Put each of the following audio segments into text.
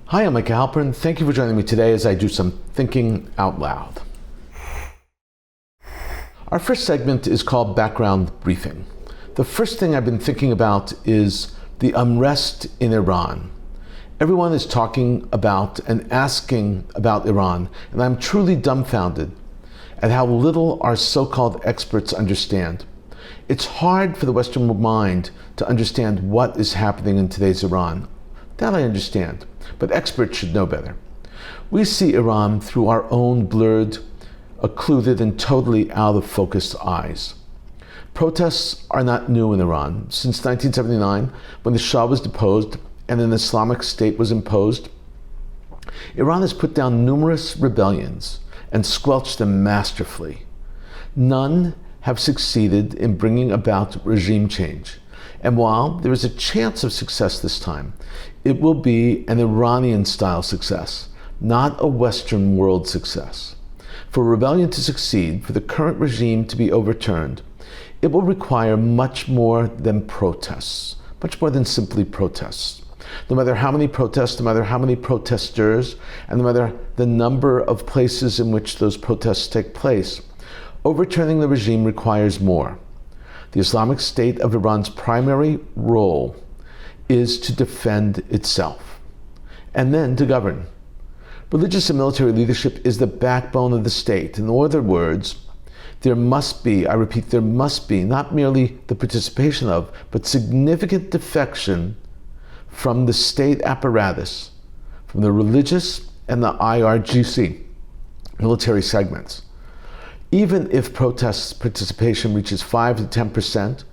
Hi, I'm Micah Halpern. Thank you for joining me today as I do some thinking out loud. Our first segment is called Background Briefing. The first thing I've been thinking about is the unrest in Iran. Everyone is talking about and asking about Iran, and I'm truly dumbfounded at how little our so-called experts understand. It's hard for the Western mind to understand what is happening in today's Iran. That I understand, but experts should know better. We see Iran through our own blurred, occluded, and totally out of focus eyes. Protests are not new in Iran. Since 1979, when the Shah was deposed and an Islamic state was imposed, Iran has put down numerous rebellions and squelched them masterfully. None have succeeded in bringing about regime change. And while there is a chance of success this time, it will be an Iranian-style success, not a Western world success. For a rebellion to succeed, for the current regime to be overturned, it will require much more than protests, much more than simply protests. No matter how many protests, no matter how many protesters, and no matter the number of places in which those protests take place, overturning the regime requires more. The Islamic State of Iran's primary role is to defend itself, and then to govern. Religious and military leadership is the backbone of the state. In other words, there must be, I repeat, there must be not merely the participation of, but significant defection from the state apparatus, from the religious and the IRGC, military segments. Even if protest participation reaches 5 to 10%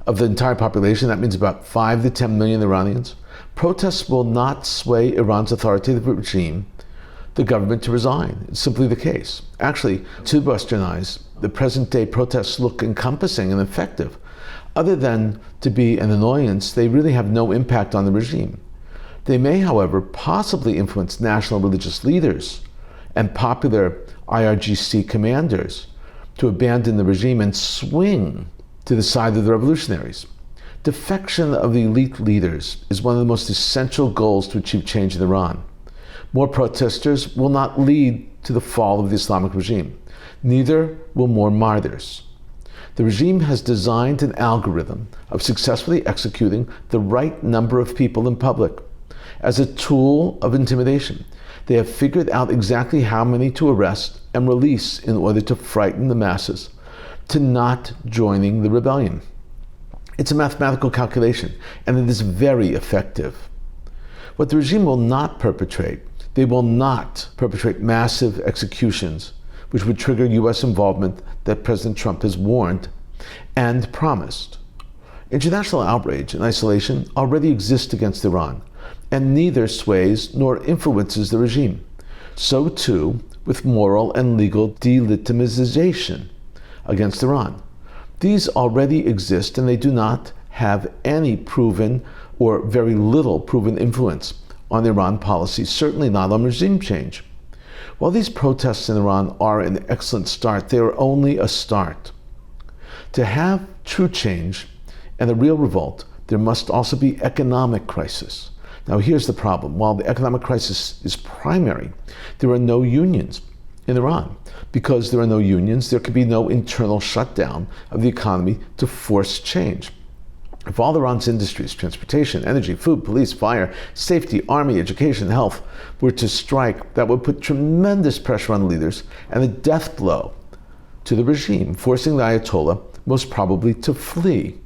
of the entire population, that means about 5 to 10 million Iranians, protests will not sway Iran's authoritative regime, the government, to resign. It's simply the case. Actually, to Western eyes, the present-day protests look encompassing and effective. Other than to be an annoyance, they really have no impact on the regime. They may, however, possibly influence national religious leaders and popular IRGC commanders to abandon the regime and swing to the side of the revolutionaries. Defection of the elite leaders is one of the most essential goals to achieve change in Iran. More protesters will not lead to the fall of the Islamic regime. Neither will more martyrs. The regime has designed an algorithm of successfully executing the right number of people in public as a tool of intimidation. They have figured out exactly how many to arrest and release in order to frighten the masses to not joining the rebellion. It's a mathematical calculation, and it is very effective. What the regime will not perpetrate, they will not perpetrate massive executions, which would trigger U.S. involvement that President Trump has warned and promised. International outrage and isolation already exist against Iran, and neither sways nor influences the regime. So too with moral and legal delegitimization against Iran. These already exist, and they do not have any proven or very little proven influence on Iran policy, certainly not on regime change. While these protests in Iran are an excellent start, they are only a start. To have true change and a real revolt, there must also be economic crisis. Now here's the problem. While the economic crisis is primary, there are no unions in Iran. Because there are no unions, there can be no internal shutdown of the economy to force change. If all Iran's industries, transportation, energy, food, police, fire, safety, army, education, health, were to strike, that would put tremendous pressure on the leaders and a death blow to the regime, forcing the Ayatollah most probably to flee.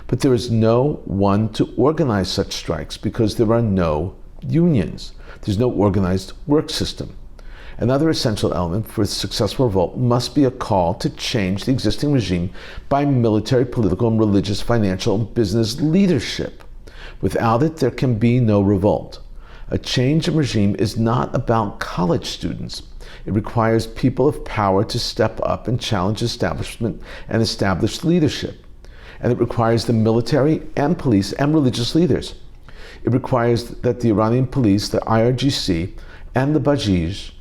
But there is no one to organize such strikes because there are no unions. There's no organized work system. Another essential element for a successful revolt must be a call to change the existing regime by military, political, and religious, financial, and business leadership. Without it, there can be no revolt. A change in regime is not about college students. It requires people of power to step up and challenge establishment and establish leadership. And it requires the military and police and religious leaders. It requires that the Iranian police, the IRGC, and the Bajij,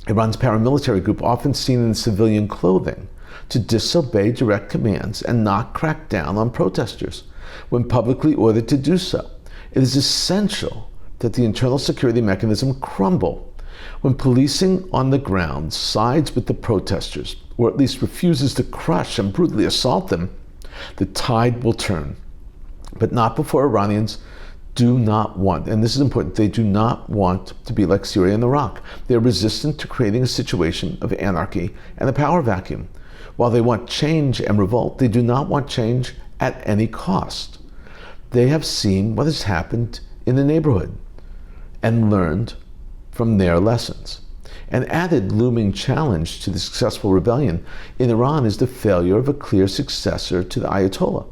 Iran's paramilitary group, often seen in civilian clothing, to disobey direct commands and not crack down on protesters when publicly ordered to do so. It is essential that the internal security mechanism crumble. When policing on the ground sides with the protesters, or at least refuses to crush and brutally assault them, the tide will turn. But not before Iranians do not want, and this is important, they do not want to be like Syria and Iraq. They're resistant to creating a situation of anarchy and a power vacuum. While they want change and revolt, they do not want change at any cost. They have seen what has happened in the neighborhood and learned from their lessons. An added looming challenge to the successful rebellion in Iran is the failure of a clear successor to the Ayatollah.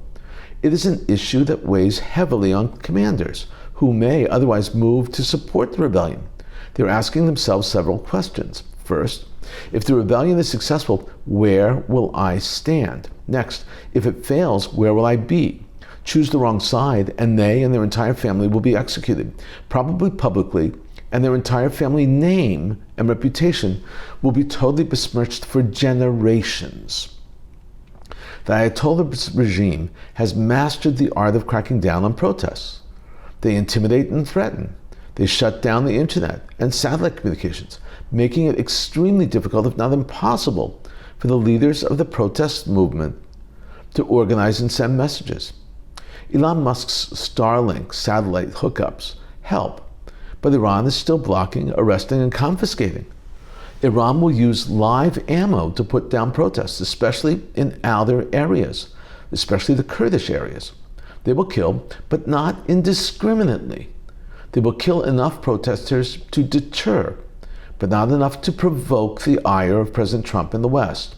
It is an issue that weighs heavily on commanders who may otherwise move to support the rebellion. They're asking themselves several questions. First, if the rebellion is successful, where will I stand? Next, if it fails, where will I be? Choose the wrong side, and they and their entire family will be executed, probably publicly, and their entire family name and reputation will be totally besmirched for generations. The Ayatollah regime has mastered the art of cracking down on protests. They intimidate and threaten. They shut down the internet and satellite communications, making it extremely difficult, if not impossible, for the leaders of the protest movement to organize and send messages. Elon Musk's Starlink satellite hookups help, but Iran is still blocking, arresting, and confiscating. Iran will use live ammo to put down protests, especially in outer areas, especially the Kurdish areas. They will kill, but not indiscriminately. They will kill enough protesters to deter, but not enough to provoke the ire of President Trump in the West.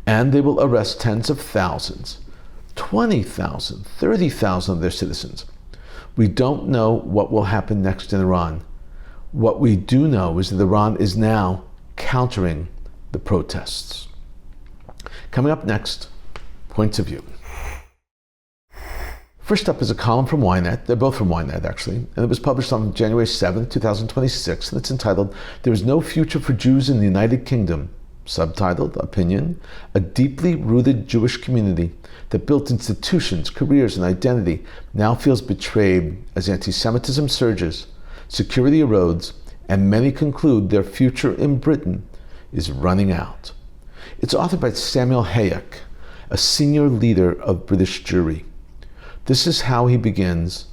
And they will arrest tens of thousands, 20,000, 30,000 of their citizens. We don't know what will happen next in Iran. What we do know is that Iran is now countering the protests. Coming up next, points of view. First up is a column from Ynet. They're both from Ynet, actually. And it was published on January 7th, 2026. And it's entitled, "There is No Future for Jews in the United Kingdom." Subtitled, Opinion, "A deeply rooted Jewish community that built institutions, careers, and identity now feels betrayed as anti-Semitism surges, security erodes, and many conclude their future in Britain is running out." It's authored by Samuel Hayek, a senior leader of British Jewry. This is how he begins.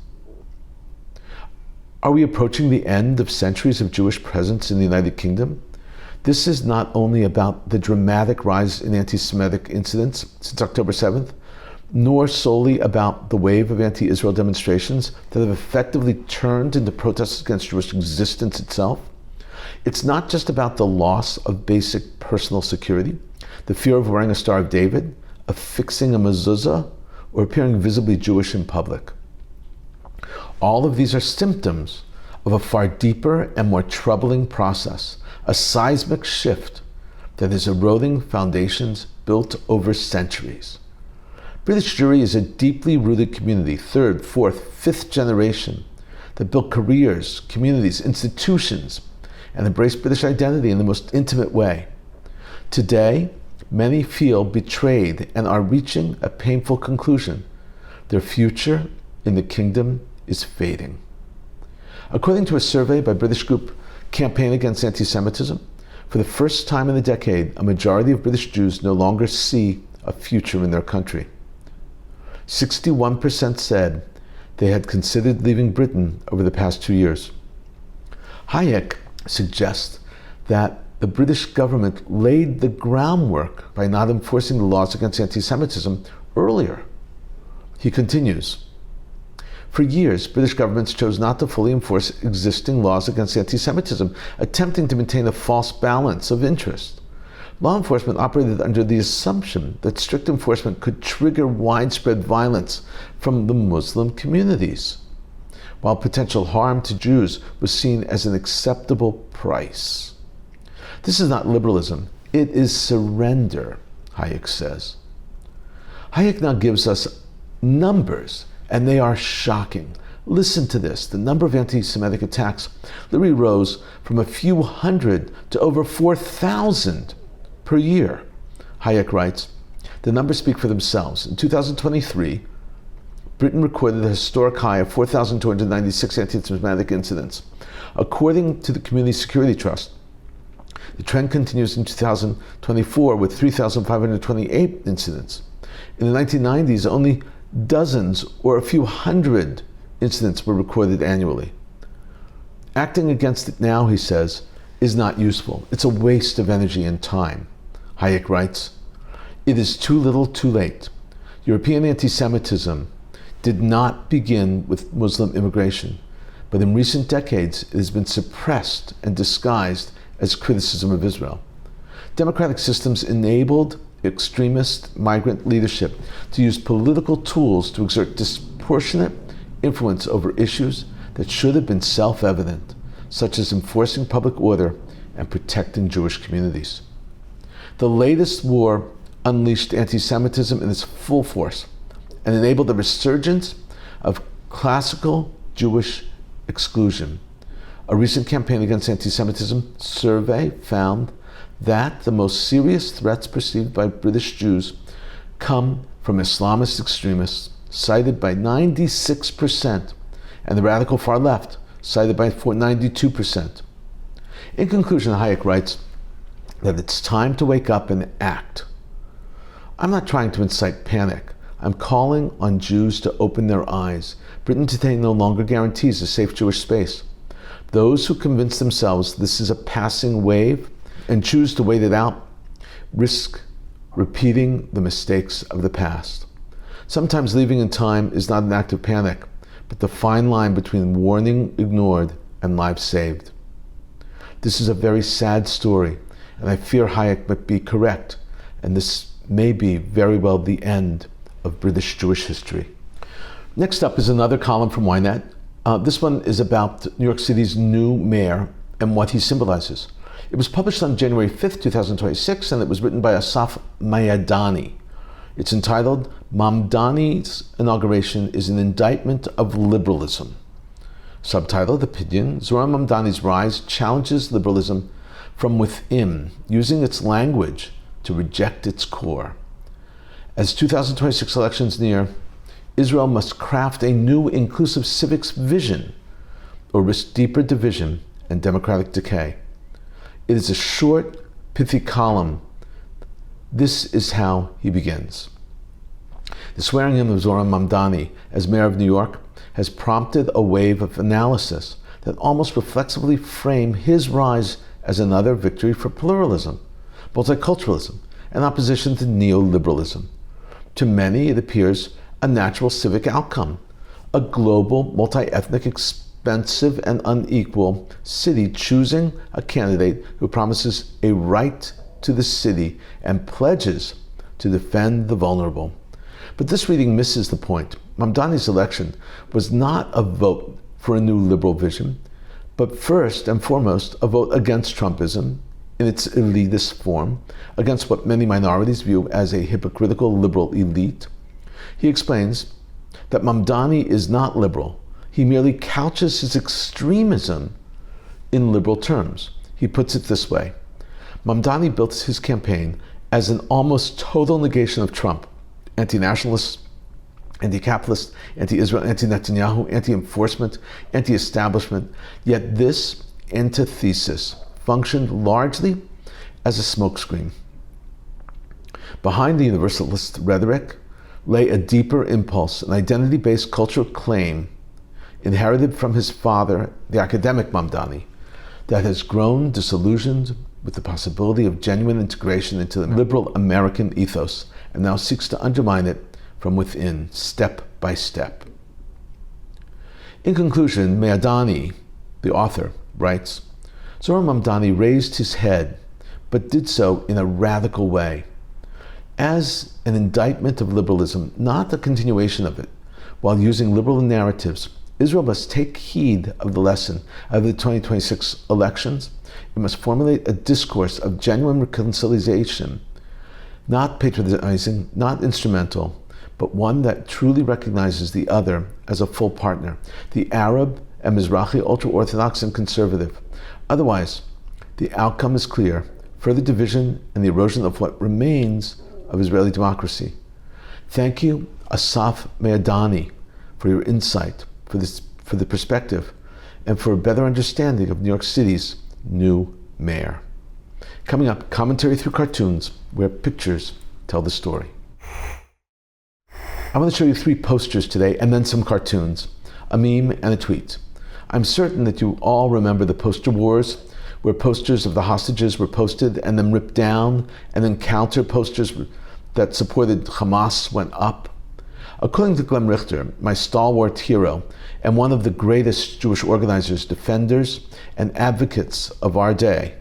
Are we approaching the end of centuries of Jewish presence in the United Kingdom? This is not only about the dramatic rise in anti-Semitic incidents since October 7th, nor solely about the wave of anti-Israel demonstrations that have effectively turned into protests against Jewish existence itself. It's not just about the loss of basic personal security, the fear of wearing a Star of David, of fixing a mezuzah, or appearing visibly Jewish in public. All of these are symptoms of a far deeper and more troubling process, a seismic shift that is eroding foundations built over centuries. British Jewry is a deeply rooted community, third, fourth, fifth generation, that built careers, communities, institutions, and embraced British identity in the most intimate way. Today, many feel betrayed and are reaching a painful conclusion. Their future in the kingdom is fading. According to a survey by British group Campaign Against Anti-Semitism, for the first time in a decade, a majority of British Jews no longer see a future in their country. 61% said they had considered leaving Britain over the past 2 years. Hayek suggests that the British government laid the groundwork by not enforcing the laws against anti-Semitism earlier. He continues, "For years, British governments chose not to fully enforce existing laws against anti-Semitism, attempting to maintain a false balance of interest. Law enforcement operated under the assumption that strict enforcement could trigger widespread violence from the Muslim communities, while potential harm to Jews was seen as an acceptable price. This is not liberalism, it is surrender," Hayek says. Hayek now gives us numbers, and they are shocking. Listen to this. The number of anti-Semitic attacks literally rose from a few hundred to over 4,000 per year. Hayek writes, the numbers speak for themselves. In 2023, Britain recorded a historic high of 4,296 anti-Semitic incidents. According to the Community Security Trust, the trend continues in 2024 with 3,528 incidents. In the 1990s, only dozens or a few hundred incidents were recorded annually. Acting against it now, he says, is not useful. It's a waste of energy and time. Hayek writes, "It is too little too late. European anti-Semitism did not begin with Muslim immigration, but in recent decades it has been suppressed and disguised as criticism of Israel. Democratic systems enabled extremist migrant leadership to use political tools to exert disproportionate influence over issues that should have been self-evident, such as enforcing public order and protecting Jewish communities. The latest war unleashed anti-Semitism in its full force and enabled the resurgence of classical Jewish exclusion. A recent campaign against anti-Semitism survey found that the most serious threats perceived by British Jews come from Islamist extremists, cited by 96%, and the radical far left, cited by 92%. In conclusion, Hayek writes that it's time to wake up and act. I'm not trying to incite panic. I'm calling on Jews to open their eyes. Britain today no longer guarantees a safe Jewish space. Those who convince themselves this is a passing wave and choose to wait it out risk repeating the mistakes of the past. Sometimes leaving in time is not an act of panic, but the fine line between warning ignored and lives saved. This is a very sad story, and I fear Hayek might be correct, and this may be very well the end of British Jewish history. Next up is another column from Ynet. This one is about New York City's new mayor and what he symbolizes. It was published on January 5th, 2026, and it was written by Asaf Mayadani. It's entitled, "Mamdani's Inauguration is an Indictment of Liberalism." Subtitled, opinion, Zohran Mamdani's rise challenges liberalism from within, using its language to reject its core. As 2026 elections near, Israel must craft a new inclusive civics vision or risk deeper division and democratic decay. It is a short, pithy column. This is how he begins. The swearing in of Zohran Mamdani as mayor of New York has prompted a wave of analysis that almost reflexively frame his rise as another victory for pluralism, multiculturalism, and opposition to neoliberalism. To many, it appears a natural civic outcome, a global, multi-ethnic, expensive, and unequal city choosing a candidate who promises a right to the city and pledges to defend the vulnerable. But this reading misses the point. Mamdani's election was not a vote for a new liberal vision, but first and foremost a vote against Trumpism in its elitist form, against what many minorities view as a hypocritical liberal elite. He explains that Mamdani is not liberal. He merely couches his extremism in liberal terms. He puts it this way: Mamdani built his campaign as an almost total negation of Trump, anti-nationalist, anti-capitalist, anti-Israel, anti-Netanyahu, anti-enforcement, anti-establishment. Yet this antithesis functioned largely as a smokescreen. Behind the universalist rhetoric lay a deeper impulse, an identity-based cultural claim inherited from his father, the academic Mamdani, that has grown disillusioned with the possibility of genuine integration into the liberal American ethos and now seeks to undermine it from within, step by step. In conclusion, Mayadani, the author, writes, Zohran Mamdani raised his head, but did so in a radical way, as an indictment of liberalism, not a continuation of it. While using liberal narratives, Israel must take heed of the lesson of the 2026 elections. It must formulate a discourse of genuine reconciliation, not patronizing, not instrumental, but one that truly recognizes the other as a full partner, the Arab and Mizrahi, ultra-Orthodox and conservative. Otherwise, the outcome is clear: further division and the erosion of what remains of Israeli democracy. Thank you, Asaf Mayadani, for your insight, for the perspective, and for a better understanding of New York City's new mayor. Coming up, commentary through cartoons, where pictures tell the story. I want to show you 3 posters today, and then some cartoons, a meme and a tweet. I'm certain that you all remember the poster wars, where posters of the hostages were posted and then ripped down, and then counter posters that supported Hamas went up. According to Glenn Richter, my stalwart hero and one of the greatest Jewish organizers, defenders, and advocates of our day,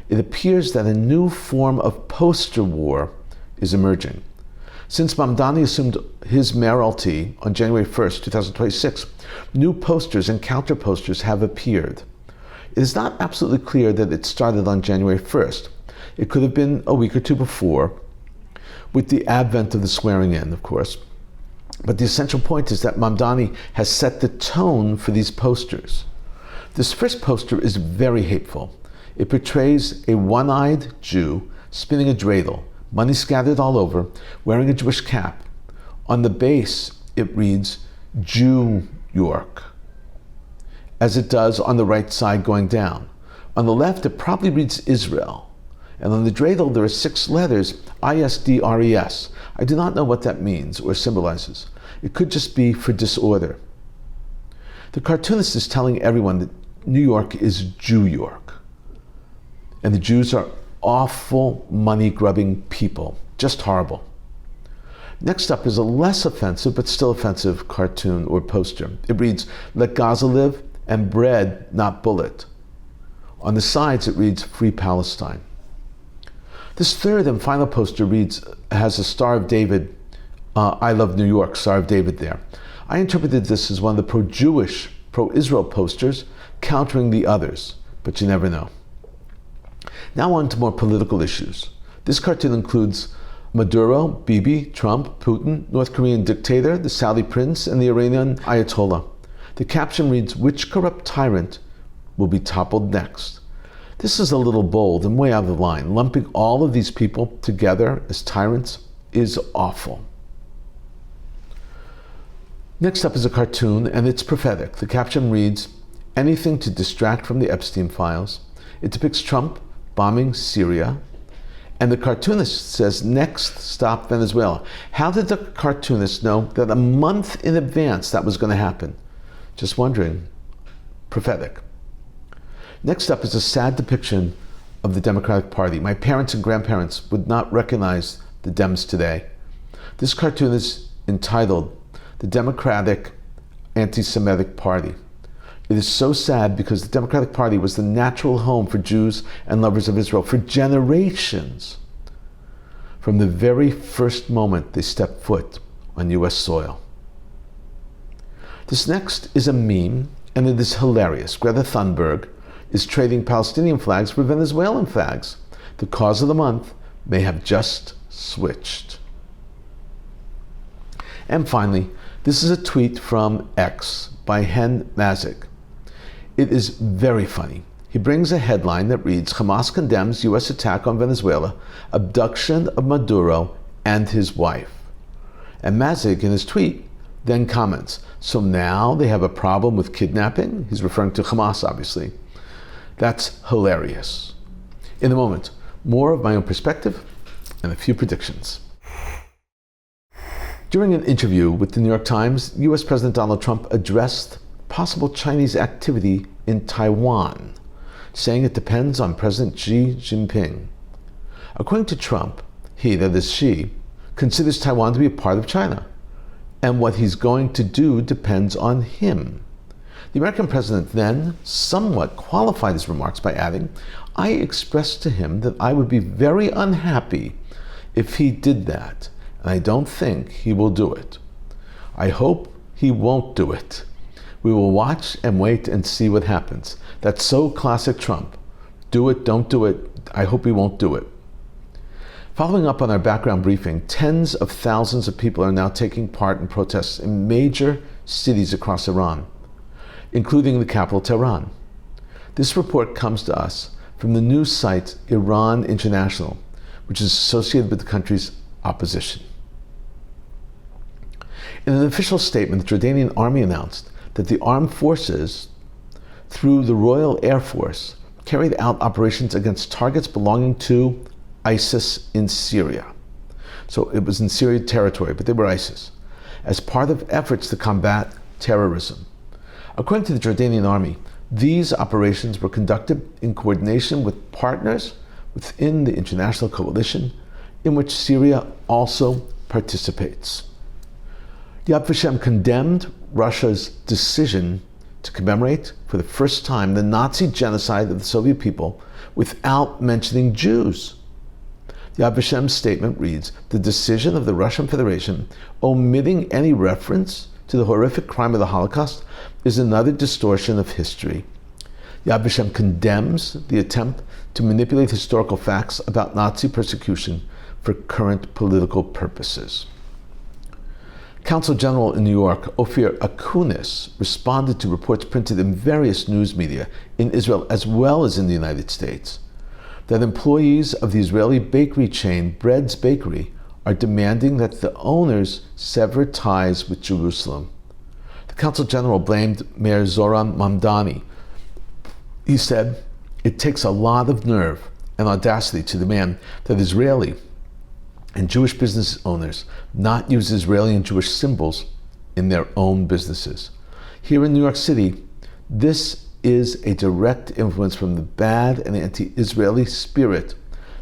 it appears that a new form of poster war is emerging. Since Mamdani assumed his mayoralty on January 1st, 2026, new posters and counter posters have appeared. It is not absolutely clear that it started on January 1st. It could have been a week or 2 before, with the advent of the swearing in, of course. But the essential point is that Mamdani has set the tone for these posters. This first poster is very hateful. It portrays a one-eyed Jew spinning a dreidel, money scattered all over, wearing a Jewish cap. On the base, it reads, Jew York, as it does on the right side going down. On the left, it probably reads Israel. And on the dreidel, there are 6 letters, ISDRES. I do not know what that means or symbolizes. It could just be for disorder. The cartoonist is telling everyone that New York is Jew York. And the Jews are awful, money-grubbing people. Just horrible. Next up is a less offensive, but still offensive cartoon or poster. It reads, Let Gaza live, and bread, not bullet. On the sides, it reads, Free Palestine. This third and final poster has a Star of David, I Love New York, Star of David there. I interpreted this as one of the pro-Jewish, pro-Israel posters, countering the others, but you never know. Now on to more political issues. This cartoon includes Maduro, Bibi, Trump, Putin, North Korean dictator, the Saudi prince, and the Iranian Ayatollah. The caption reads, Which corrupt tyrant will be toppled next? This is a little bold and way out of the line. Lumping all of these people together as tyrants is awful. Next up is a cartoon, and it's prophetic. The caption reads, Anything to distract from the Epstein files. It depicts Trump bombing Syria, and the cartoonist says, Next stop, Venezuela. How did the cartoonist know that a month in advance that was going to happen? Just wondering. Prophetic. Next up is a sad depiction of the Democratic Party. My parents and grandparents would not recognize the Dems today. This cartoon is entitled The Democratic Anti-Semitic Party. It is so sad because the Democratic Party was the natural home for Jews and lovers of Israel for generations, from the very first moment they stepped foot on U.S. soil. This next is a meme, and it is hilarious. Greta Thunberg is trading Palestinian flags for Venezuelan flags. The cause of the month may have just switched. And finally, this is a tweet from X by Hen Mazik. It is very funny. He brings a headline that reads, Hamas condemns U.S. attack on Venezuela, abduction of Maduro and his wife. And Mazik, in his tweet, then comments, so now they have a problem with kidnapping? He's referring to Hamas, obviously. That's hilarious. In a moment, more of my own perspective and a few predictions. During an interview with the New York Times, U.S. President Donald Trump addressed possible Chinese activity in Taiwan, saying it depends on President Xi Jinping. According to Trump, he, that is Xi, considers Taiwan to be a part of China, and what he's going to do depends on him. The American president then somewhat qualified his remarks by adding, I expressed to him that I would be very unhappy if he did that, and I don't think he will do it. I hope he won't do it. We will watch and wait and see what happens. That's so classic Trump. Do it, don't do it. I hope he won't do it. Following up on our background briefing, tens of thousands of people are now taking part in protests in major cities across Iran, including the capital Tehran. This report comes to us from the news site Iran International, which is associated with the country's opposition. In an official statement, the Jordanian army announced that the armed forces, through the Royal Air Force, carried out operations against targets belonging to ISIS in Syria. So it was in Syrian territory, but they were ISIS, as part of efforts to combat terrorism. According to the Jordanian army, these operations were conducted in coordination with partners within the international coalition, in which Syria also participates. Yad Vashem condemned Russia's decision to commemorate for the first time the Nazi genocide of the Soviet people without mentioning Jews. Yad Vashem's statement reads, "The decision of the Russian Federation omitting any reference to the horrific crime of the Holocaust is another distortion of history." Yad Vashem condemns the attempt to manipulate historical facts about Nazi persecution for current political purposes. Consul General in New York, Ophir Akunis, responded to reports printed in various news media in Israel as well as in the United States that employees of the Israeli bakery chain Bread's Bakery are demanding that the owners sever ties with Jerusalem. The Consul General blamed Mayor Zoran Mamdani. He said, "It takes a lot of nerve and audacity to demand that Israeli and Jewish business owners not use Israeli and Jewish symbols in their own businesses." Here in New York City, this is a direct influence from the bad and anti-Israeli spirit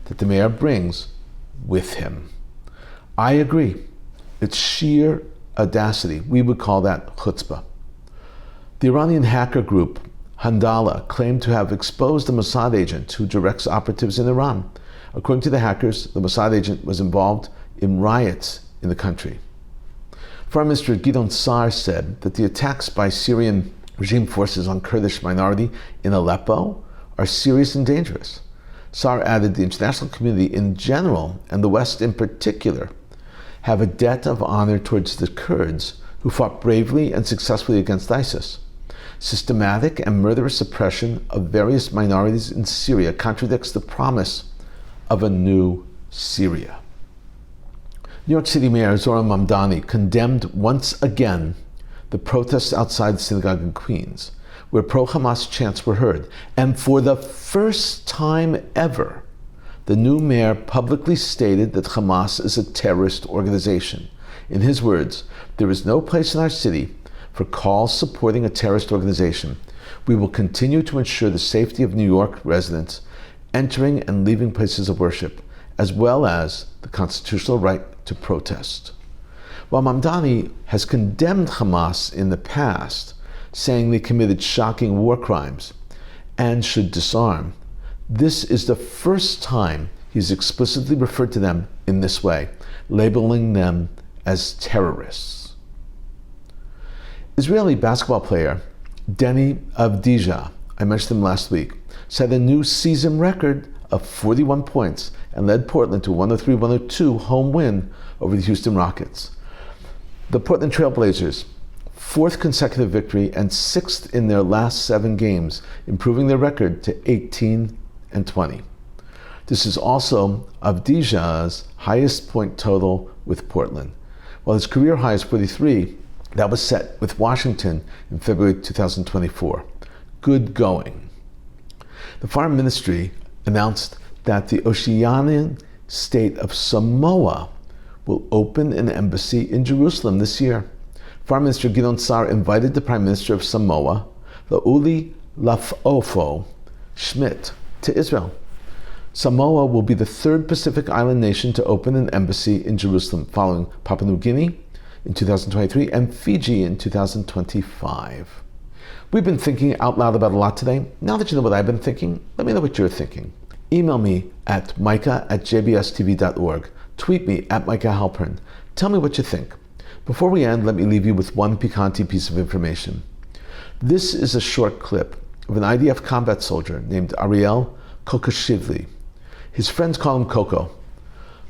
that the mayor brings with him. I agree. It's sheer audacity. We would call that chutzpah. The Iranian hacker group Handala claimed to have exposed a Mossad agent who directs operatives in Iran. According to the hackers, the Mossad agent was involved in riots in the country. Foreign Minister Gideon Sa'ar said that the attacks by Syrian regime forces on Kurdish minority in Aleppo are serious and dangerous. Sa'ar added the international community in general, and the West in particular, have a debt of honor towards the Kurds who fought bravely and successfully against ISIS. Systematic and murderous suppression of various minorities in Syria contradicts the promise of a new Syria. New York City Mayor Zoran Mamdani condemned once again the protests outside the synagogue in Queens, where pro-Hamas chants were heard. And for the first time ever, the new mayor publicly stated that Hamas is a terrorist organization. In his words, "There is no place in our city for calls supporting a terrorist organization. We will continue to ensure the safety of New York residents entering and leaving places of worship, as well as the constitutional right to protest." While Mamdani has condemned Hamas in the past, saying they committed shocking war crimes and should disarm, this is the first time he's explicitly referred to them in this way, labeling them as terrorists. Israeli basketball player Deni Avdija, I mentioned him last week, set a new season record of 41 points and led Portland to a 103-102 home win over the Houston Rockets. The Portland Trail Blazers, fourth consecutive victory and sixth in their last 7 games, improving their record to 18-20. This is also Avdija's highest point total with Portland, while his career high is 43. That was set with Washington in February 2024. Good going. The Foreign Ministry announced that the Oceanian state of Samoa will open an embassy in Jerusalem this year. Foreign Minister Gideon Sa'ar invited the Prime Minister of Samoa, Lauli Lafofo Schmidt, to Israel. Samoa will be the third Pacific island nation to open an embassy in Jerusalem, following Papua New Guinea in 2023 and Fiji in 2025. We've been thinking out loud about a lot today. Now that you know what I've been thinking, let me know what you're thinking. Email me at micah@jbstv.org. Tweet me at Micah Halpern. Tell me what you think. Before we end, let me leave you with one piquante piece of information. This is a short clip of an IDF combat soldier named Ariel Kokashvili. His friends call him Coco.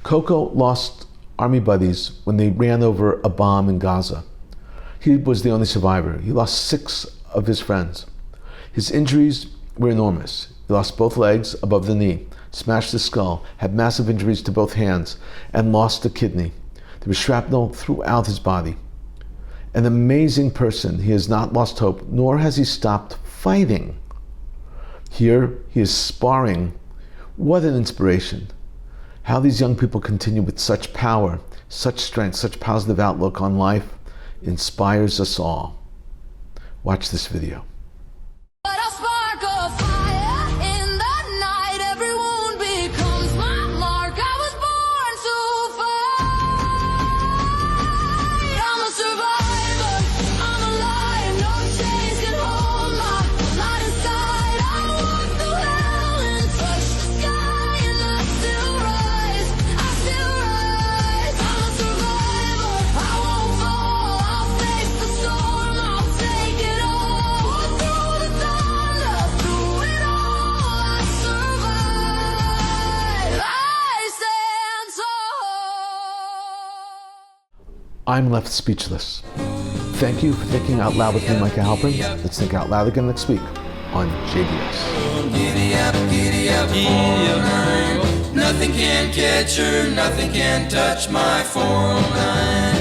Coco lost army buddies when they ran over a bomb in Gaza. He was the only survivor. He lost 6 of his friends. His injuries were enormous. He lost both legs above the knee, smashed his skull, had massive injuries to both hands, and lost a kidney. There was shrapnel throughout his body. An amazing person. He has not lost hope, nor has he stopped fighting. Here he is sparring. What an inspiration. How these young people continue with such power, such strength, such positive outlook on life inspires us all. Watch this video. I'm left speechless. Thank you for thinking out loud with me, Micah Halpern. Let's think out loud again next week on JBS. Giddy up, giddy up, giddy up. Nothing can catch her, nothing can touch my 409.